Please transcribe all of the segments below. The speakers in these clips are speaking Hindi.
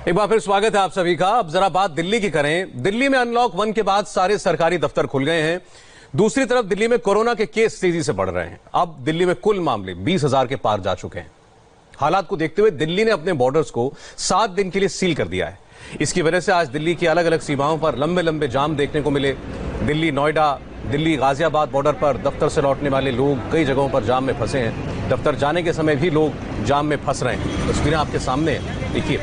एक बार फिर स्वागत है आप सभी का। अब जरा बात दिल्ली की करें। दिल्ली में अनलॉक 1 के बाद सारे सरकारी दफ्तर खुल गए हैं। दूसरी तरफ दिल्ली में कोरोना के केस तेजी से बढ़ रहे हैं। अब दिल्ली में कुल मामले 20,000 के पार जा चुके हैं। हालात को देखते हुए दिल्ली ने अपने बॉर्डर्स को 7 दिन के लिए सील कर दिया है। इसकी वजह से आज दिल्ली की अलग अलग सीमाओं पर लंबे लंबे जाम देखने को मिले। दिल्ली नोएडा, दिल्ली गाजियाबाद बॉर्डर पर दफ्तर से लौटने वाले लोग कई जगहों पर जाम में फंसे हैं। दफ्तर जाने के समय भी लोग जाम में फंस रहे हैं। तस्वीरें आपके सामने हैं, देखिए।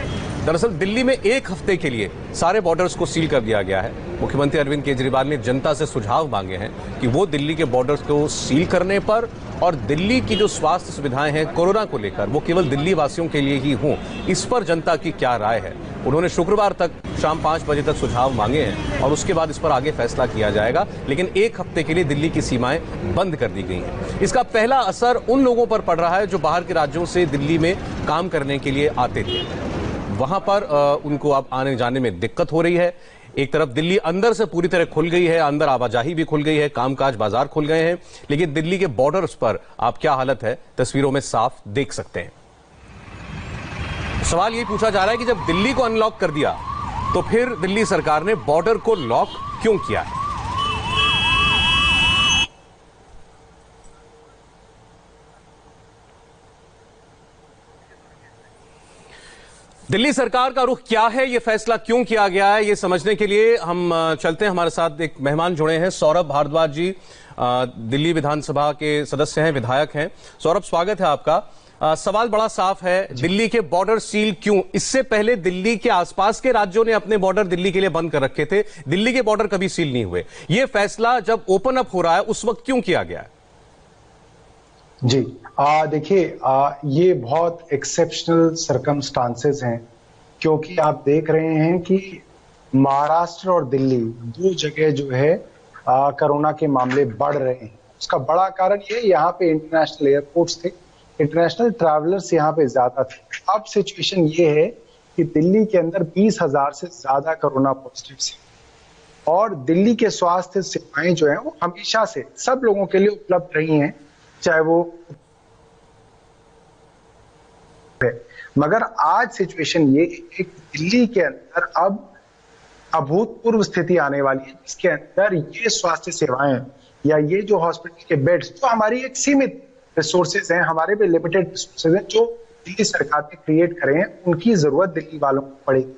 दरअसल दिल्ली में 1 हफ्ते के लिए सारे बॉर्डर्स को सील कर दिया गया है। मुख्यमंत्री अरविंद केजरीवाल ने जनता से सुझाव मांगे हैं कि वो दिल्ली के बॉर्डर्स को सील करने पर और दिल्ली की जो स्वास्थ्य सुविधाएं हैं कोरोना को लेकर वो केवल दिल्ली वासियों के लिए ही हों, इस पर जनता की क्या राय है। उन्होंने शुक्रवार तक शाम 5 बजे तक सुझाव मांगे हैं और उसके बाद इस पर आगे फैसला किया जाएगा। लेकिन 1 हफ्ते के लिए दिल्ली की सीमाएं बंद कर दी गई हैं। इसका पहला असर उन लोगों पर पड़ रहा है जो बाहर के राज्यों से दिल्ली में काम करने के लिए आते थे। वहां पर उनको अब आने जाने में दिक्कत हो रही है। एक तरफ दिल्ली अंदर से पूरी तरह खुल गई है, अंदर आवाजाही भी खुल गई है, कामकाज बाजार खुल गए हैं, लेकिन दिल्ली के बॉर्डर्स पर आप क्या हालत है तस्वीरों में साफ देख सकते हैं। सवाल ये पूछा जा रहा है कि जब दिल्ली को अनलॉक कर दिया तो फिर दिल्ली सरकार ने बॉर्डर को लॉक क्यों किया है। दिल्ली सरकार का रुख क्या है, यह फैसला क्यों किया गया है, यह समझने के लिए हम चलते हैं। हमारे साथ एक मेहमान जुड़े हैं, सौरभ भारद्वाज जी, दिल्ली विधानसभा के सदस्य हैं, विधायक हैं। सौरभ, स्वागत है आपका। सवाल बड़ा साफ है, दिल्ली के बॉर्डर सील क्यों? इससे पहले दिल्ली के आसपास के राज्यों ने अपने बॉर्डर दिल्ली के लिए बंद कर रखे थे, दिल्ली के बॉर्डर कभी सील नहीं हुए। यह फैसला जब ओपन अप हो रहा है उस वक्त क्यों किया गया है? जी देखिए, ये बहुत एक्सेप्शनल सर्कमस्टांसेस हैं, क्योंकि आप देख रहे हैं कि महाराष्ट्र और दिल्ली 2 जगह जो है कोरोना के मामले बढ़ रहे हैं। उसका बड़ा कारण ये, यहाँ पे इंटरनेशनल एयरपोर्ट्स थे, इंटरनेशनल ट्रैवलर्स यहाँ पे ज्यादा थे। अब सिचुएशन ये है कि दिल्ली के अंदर 20,000 से ज्यादा कोरोना पॉजिटिव्स हैं और दिल्ली के स्वास्थ्य सेवाएं जो है वो हमेशा से सब लोगों के लिए उपलब्ध रही हैं, चाहे वो, मगर आज सिचुएशन ये है कि दिल्ली के अंदर अब अभूतपूर्व स्थिति आने वाली है, जिसके अंदर ये स्वास्थ्य सेवाएं या ये जो हॉस्पिटल के बेड्स, जो हमारी एक सीमित रिसोर्सेज हैं, हमारे पे लिमिटेड रिसोर्सेज हैं, जो दिल्ली सरकार ने क्रिएट करे हैं, उनकी जरूरत दिल्ली वालों को पड़ेगी।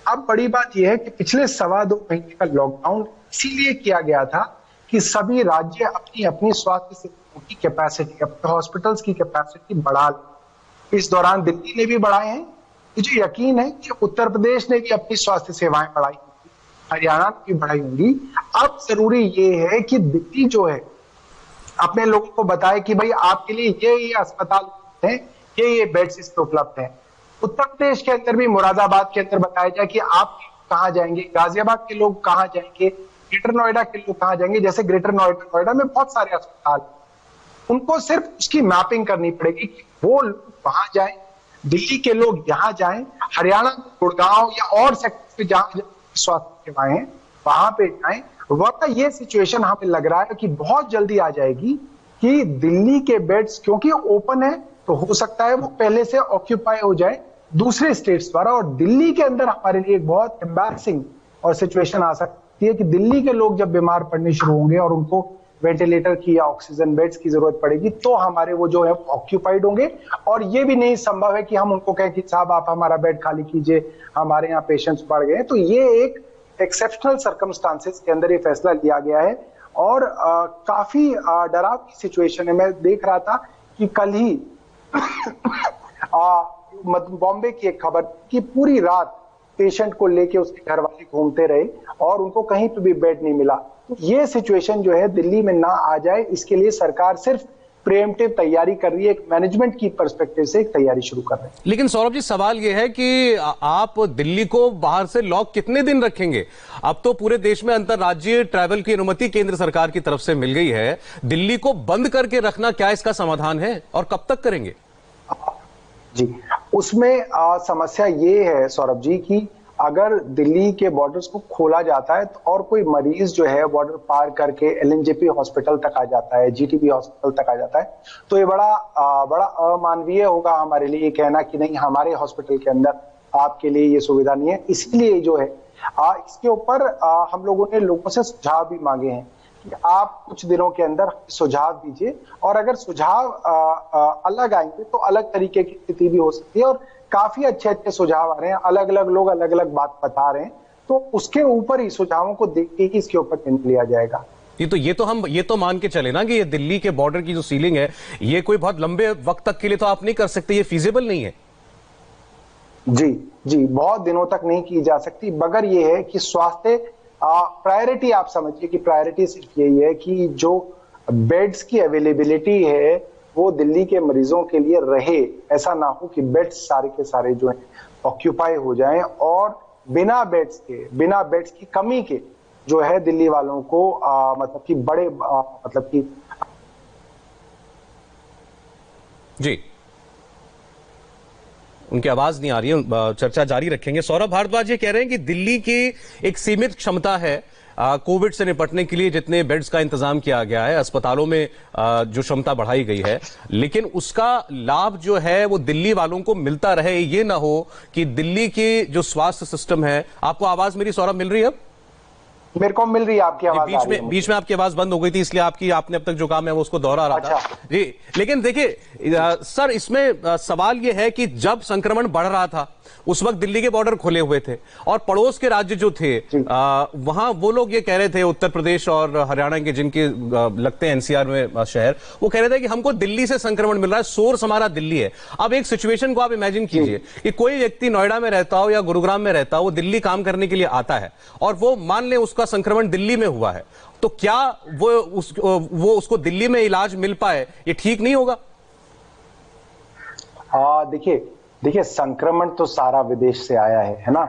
अब बड़ी बात यह है कि पिछले 2.25 महीने का लॉकडाउन इसीलिए किया गया था कि सभी राज्य अपनी अपनी स्वास्थ्य सेवाओं की कैपेसिटी, अपने हॉस्पिटल्स की कैपेसिटी बढ़ा लें। इस दौरान दिल्ली ने भी बढ़ाए हैं। मुझे यकीन है कि उत्तर प्रदेश ने भी अपनी स्वास्थ्य सेवाएं बढ़ाई होंगी, हरियाणा ने भी बढ़ाई होंगी। अब जरूरी ये है कि दिल्ली जो है अपने लोगों को बताए कि भाई आपके लिए ये अस्पताल है, ये बेड्स इस पे उपलब्ध है। उत्तर प्रदेश के अंदर भी मुरादाबाद के अंदर बताया जाए कि आप कहाँ जाएंगे, गाजियाबाद के लोग कहाँ जाएंगे, ग्रेटर नोएडा के लोग कहाँ जाएंगे। जैसे ग्रेटर नोएडा में बहुत सारे अस्पताल, उनको सिर्फ उसकी मैपिंग करनी पड़ेगी कि वो लोग वहां जाएं, दिल्ली के लोग यहां जाएं, हरियाणा, गुड़गांव या और सेक्टर पे जहां स्वास्थ्य सेवाएं हैं वहां पे जाएं। वरना ये सिचुएशन हमें लग रहा है कि बहुत जल्दी आ जाएगी कि दिल्ली के बेड्स क्योंकि ओपन है तो हो सकता है वो पहले से ऑक्यूपाई हो जाए दूसरे स्टेट्स द्वारा, और दिल्ली के अंदर हमारे लिए एक बहुत एम्बैरसिंग और सिचुएशन आ सकती है कि दिल्ली के लोग जब बीमार पड़ने शुरू होंगे और उनको वेंटिलेटर की या ऑक्सीजन बेड्स की जरूरत पड़ेगी तो हमारे वो जो है ऑक्यूपाइड होंगे। और ये भी नहीं संभव है कि हम उनको कहें कि साहब आप हमारा बेड खाली कीजिए, हमारे यहाँ पेशेंट्स बढ़ गए। तो ये एक एक्सेप्शनल सर्कमस्टांसेस के अंदर ये फैसला लिया गया है और काफी डरावनी सिचुएशन है। मैं देख रहा था कि कल ही बॉम्बे की एक खबर कि पूरी रात पेशेंट को लेके उसके घर वाले घूमते रहे और उनको कहीं पे भी बेड नहीं मिला। तो ये सिचुएशन जो है दिल्ली में ना आ जाए, इसके लिए सरकार सिर्फ प्रिएम्प्टिव तैयारी कर रही है, एक मैनेजमेंट की पर्सपेक्टिव से एक तैयारी शुरू कर रहे हैं। लेकिन सौरभ जी, सवाल यह है कि आप दिल्ली को बाहर से लॉक कितने दिन रखेंगे? अब तो पूरे देश में अंतरराज्यीय ट्रैवल की अनुमति केंद्र सरकार की तरफ से मिल गई है, दिल्ली को बंद करके रखना क्या इसका समाधान है और कब तक करेंगे? जी, उसमें समस्या ये है सौरभ जी कि अगर दिल्ली के बॉर्डर्स को खोला जाता है तो और कोई मरीज जो है बॉर्डर पार करके एलएनजेपी हॉस्पिटल तक आ जाता है, जीटीबी हॉस्पिटल तक आ जाता है, तो ये बड़ा अमानवीय होगा हमारे लिए कहना कि नहीं हमारे हॉस्पिटल के अंदर आपके लिए ये सुविधा नहीं है। इसीलिए जो है इसके ऊपर हम लोगों ने लोगों से सुझाव भी मांगे हैं कि आप कुछ दिनों के अंदर सुझाव दीजिए, और अगर सुझाव अलग आएंगे तो अलग तरीके की स्थिति भी हो सकती है। और काफी अच्छे अच्छे सुझाव आ रहे हैं, अलग अलग लोग अलग अलग बात बता रहे हैं, तो उसके ऊपर ही सुझावों को देख के ही इसके ऊपर निर्णय लिया जाएगा। हम ये तो मान के चले ना कि ये दिल्ली के बॉर्डर की जो सीलिंग है, ये कोई बहुत लंबे वक्त तक के लिए तो आप नहीं कर सकते, ये फीजिबल नहीं है। जी, बहुत दिनों तक नहीं की जा सकती, मगर ये है कि स्वास्थ्य प्रायोरिटी, आप समझिए कि प्रायोरिटी सिर्फ यही है कि जो बेड्स की अवेलेबिलिटी है वो दिल्ली के मरीजों के लिए रहे। ऐसा ना हो कि बेड्स सारे के सारे जो है ऑक्यूपाई हो जाएं और बिना बेड्स की कमी के जो है दिल्ली वालों को मतलब कि बड़े मतलब कि जी, उनकी आवाज नहीं आ रही है, चर्चा जारी रखेंगे। सौरभ भारद्वाज ये कह रहे हैं कि दिल्ली की एक सीमित क्षमता है कोविड से निपटने के लिए, जितने बेड्स का इंतजाम किया गया है, अस्पतालों में जो क्षमता बढ़ाई गई है, लेकिन उसका लाभ जो है वो दिल्ली वालों को मिलता रहे। ये ना हो कि दिल्ली की जो स्वास्थ्य सिस्टम है, आपको आवाज मेरी सौरभ मिल रही है? अब मेरे को मिल रही है आपकी आवाज। बीच में आपकी आवाज बंद हो गई थी, इसलिए आपने अब तक जो काम है वो उसको दोहरा रहा था। जी, लेकिन देखिए सर, इसमें सवाल ये है कि जब संक्रमण बढ़ रहा था उस वक्त दिल्ली के बॉर्डर खुले हुए थे, और पड़ोस के राज्य जो थे वहां वो लोग ये कह रहे थे, उत्तर प्रदेश और हरियाणा के जिनके लगते हैं एनसीआर में शहर, वो कह रहे थे कि हमको दिल्ली से संक्रमण मिल रहा है, सोर्स हमारा दिल्ली है। अब एक सिचुएशन को आप इमेजिन कीजिए कि कोई व्यक्ति नोएडा में रहता हो या गुरुग्राम में रहता हो, वो दिल्ली काम करने के लिए आता है और वो मान ले उसका संक्रमण दिल्ली में हुआ है, तो क्या वो उसको दिल्ली में इलाज मिल पाए? ये ठीक नहीं होगा। देखिए संक्रमण तो सारा विदेश से आया है ना,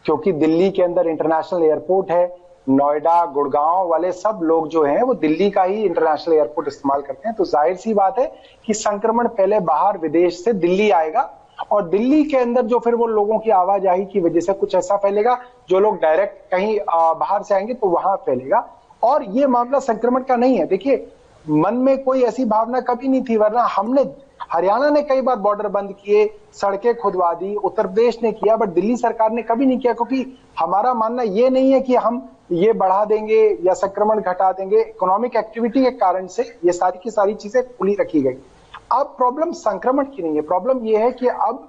क्योंकि दिल्ली के अंदर इंटरनेशनल एयरपोर्ट है। नोएडा गुड़गांव वाले सब लोग जो हैं वो दिल्ली का ही इंटरनेशनल एयरपोर्ट इस्तेमाल करते हैं, तो जाहिर सी बात है कि संक्रमण पहले बाहर विदेश से दिल्ली आएगा, और दिल्ली के अंदर जो फिर वो लोगों की आवाजाही की वजह से कुछ ऐसा फैलेगा, जो लोग डायरेक्ट कहीं बाहर से आएंगे तो वहां फैलेगा। और ये मामला संक्रमण का नहीं है। देखिए, मन में कोई ऐसी भावना कभी नहीं थी, वरना हरियाणा ने कई बार बॉर्डर बंद किए, सड़कें खुदवा दी, उत्तर प्रदेश ने किया, बट दिल्ली सरकार ने कभी नहीं किया, क्योंकि हमारा मानना ये नहीं है कि हम ये बढ़ा देंगे या संक्रमण घटा देंगे। इकोनॉमिक एक्टिविटी के कारण से ये सारी की सारी चीजें खुली रखी गई। अब प्रॉब्लम संक्रमण की नहीं है, प्रॉब्लम ये है कि अब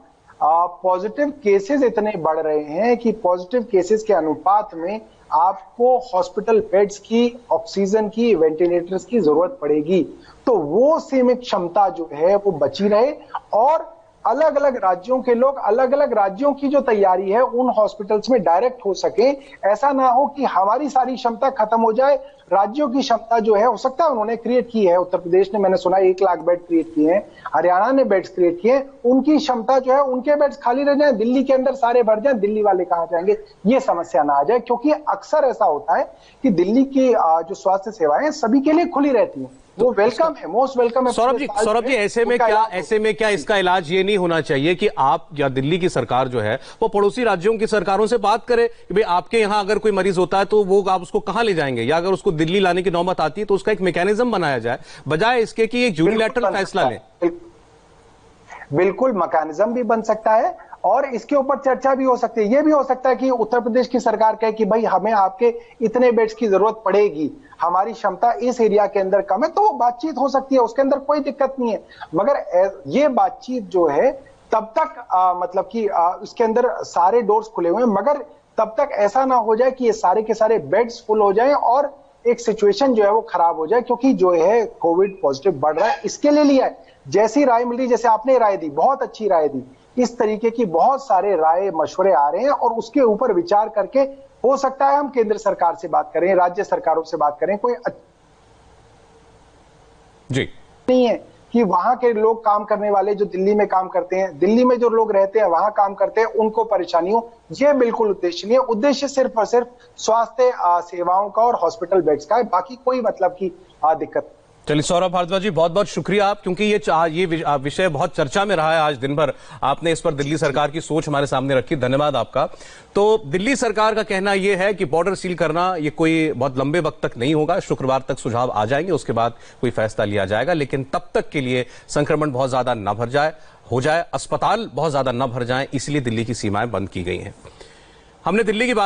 पॉजिटिव केसेस इतने बढ़ रहे हैं कि पॉजिटिव केसेस के अनुपात में आपको हॉस्पिटल बेड्स की, ऑक्सीजन की, वेंटिलेटर्स की जरूरत पड़ेगी। तो वो सीमित क्षमता जो है वो बची रहे, और अलग अलग राज्यों के लोग अलग अलग राज्यों की जो तैयारी है उन हॉस्पिटल्स में डायरेक्ट हो सके। ऐसा ना हो कि हमारी सारी क्षमता खत्म हो जाए, राज्यों की क्षमता जो है, हो सकता है उन्होंने क्रिएट की है, उत्तर प्रदेश ने मैंने सुना 1 लाख बेड क्रिएट किए हैं, हरियाणा ने बेड्स क्रिएट किए हैं, उनकी क्षमता जो है, उनके बेड्स खाली रह जाए, दिल्ली के अंदर सारे भर जाए, दिल्ली वाले कहां जाएंगे, ये समस्या ना आ जाए। क्योंकि अक्सर ऐसा होता है कि दिल्ली की जो स्वास्थ्य सेवाएं सभी के लिए खुली रहती हैं, वो वेलकम है, मोस्ट वेलकम है। सौरभ जी, ऐसे में क्या इसका इलाज ये नहीं होना चाहिए कि आप या दिल्ली की सरकार जो है वो पड़ोसी राज्यों की सरकारों से बात करे कि भाई आपके यहां अगर कोई मरीज होता है तो वो आप उसको कहां ले जाएंगे, या अगर उसको दिल्ली लाने की नौबत आती है तो उसका एक मैकेनिज्म बनाया जाए, बजाय इसके कि एक यूनिलैटरल फैसला लें। बिल्कुल मैकेनिज्म भी बन सकता है, और इसके ऊपर चर्चा भी हो सकती है। यह भी हो सकता है कि उत्तर प्रदेश की सरकार कहे कि भाई हमें आपके इतने बेड्स की जरूरत पड़ेगी, हमारी क्षमता इस एरिया के अंदर कम है, तो बातचीत हो सकती है, उसके अंदर कोई दिक्कत नहीं है। मगर ये बातचीत जो है तब तक मतलब कि उसके अंदर सारे डोर्स खुले हुए हैं, मगर तब तक ऐसा ना हो जाए कि ये सारे के सारे बेड्स फुल हो जाएं और एक सिचुएशन जो है वो खराब हो जाए, क्योंकि जो है कोविड पॉजिटिव बढ़ रहा है। इसके लिए लिया है, जैसी राय मिली, जैसे आपने राय दी, बहुत अच्छी राय दी, इस तरीके की बहुत सारे राय मशवरे आ रहे हैं, और उसके ऊपर विचार करके हो सकता है हम केंद्र सरकार से बात करें, राज्य सरकारों से बात करें। कोई जी नहीं है कि वहां के लोग काम करने वाले जो दिल्ली में काम करते हैं, दिल्ली में जो लोग रहते हैं वहां काम करते हैं, उनको परेशानी हो, ये बिल्कुल उद्देश्य नहीं है। उद्देश्य सिर्फ और सिर्फ स्वास्थ्य सेवाओं का और हॉस्पिटल बेड्स का है, बाकी कोई मतलब की दिक्कत। चलिए सौरभ भारद्वाज जी, बहुत बहुत शुक्रिया आप, क्योंकि ये विषय बहुत चर्चा में रहा है आज दिन भर। आपने इस पर दिल्ली सरकार की सोच हमारे सामने रखी, धन्यवाद आपका। तो दिल्ली सरकार का कहना यह है कि बॉर्डर सील करना ये कोई बहुत लंबे वक्त तक नहीं होगा, शुक्रवार तक सुझाव आ जाएंगे, उसके बाद कोई फैसला लिया जाएगा। लेकिन तब तक के लिए संक्रमण बहुत ज्यादा न हो जाए, अस्पताल बहुत ज्यादा न भर जाए, इसलिए दिल्ली की सीमाएं बंद की गई हैं। हमने दिल्ली की बात